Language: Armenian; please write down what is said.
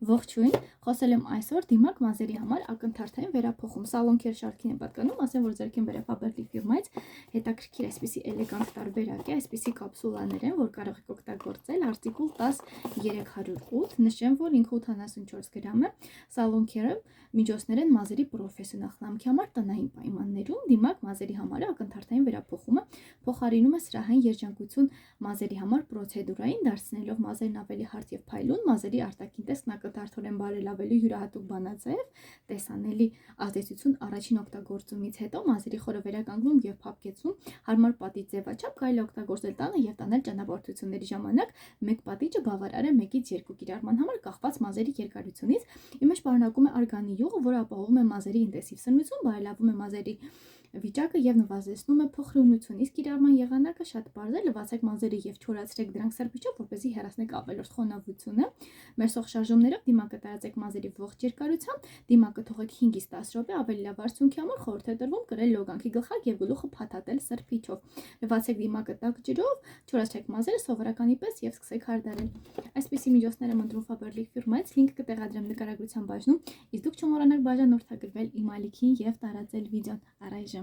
Ողջույն, խոսել եմ այսօր դիմակ մազերի համար ակնթարթային վերափոխում։ Սալոնքեր շարքին եմ պատկանում, ասեմ, որ ձերքին վերապաբերլի ֆիրմայից հետաքրքիր այսպիսի էլեգանտ տարբերակ է, այսպիսի կապսուլաներ են, որ կարող եք օգտագործել արտիկուլ 10308, նշեմ, որ ինքը 84 գրամ է, սալոնքերը միջոցներ են մազերի պրոֆեսիոնալ խնամքի համար տնային պայմաններում, դիմակ մազերի համար ակնթարթային վերափոխումը փոխարինում է սրահային երջանկություն մազերի համար պրոցեդուրային, դարձնելով մազերն ավելի հարթ եւ փայլուն, մազերի արտաքին տեսքն ակնթարթորեն բարելավելու յուրահատուկ բանաձև, տեսանելի ազդեցություն առաջին օգտագործումից հետո մազերի խորը վերականգնում եւ փափկեցում, հարմար պատիճ ձևաչափ կարելի է օգտագործել տանը եւ տանել ճանապարհորդությունների ժամանակ, մեկ պատիճը բավարար է 1-ից 2 կիրառման համար կախված մազերի երկարությունից, ի մեջ պարունակում է արգանի յուղը, որը ապահովում է մազերի ինտենսիվ սնություն, բարելավում է մազերի վիճակը եւ նվազեցնում է փոխրունություն, իսկ կիրառման եղանակը շատ պարզ է, լվացեք մազերը եւ չորացրեք դրանք սրբիչով, որպեսզի հեռացնեք ավելորդ խոնավությունը։ Մերսող շարժումներով դիմակը տարածեք մազերի ողջ երկարությամբ, դիմակը թողեք 5-ից 10 րոպե, ավելի լավ արդյունքի համար խորհուրդ է տրվում կրել լոգանքի գլխարկ եւ գլուխը փաթաթել սրբիչով։ Լվացեք դիմակը տաք ջրով, չորացրեք մազերը սովորականի պես եւ սկսեք հարդարել։ Այսպիսի միջոցներ եմ ընտրում Faberlic ֆիրմայից, լինքը կտեղադրեմ նկարագրության բաժնում, իսկ դուք չմոռանաք բաժանորդագրվել իմ ալիքին եւ տարածել վիդեոն առայժմ։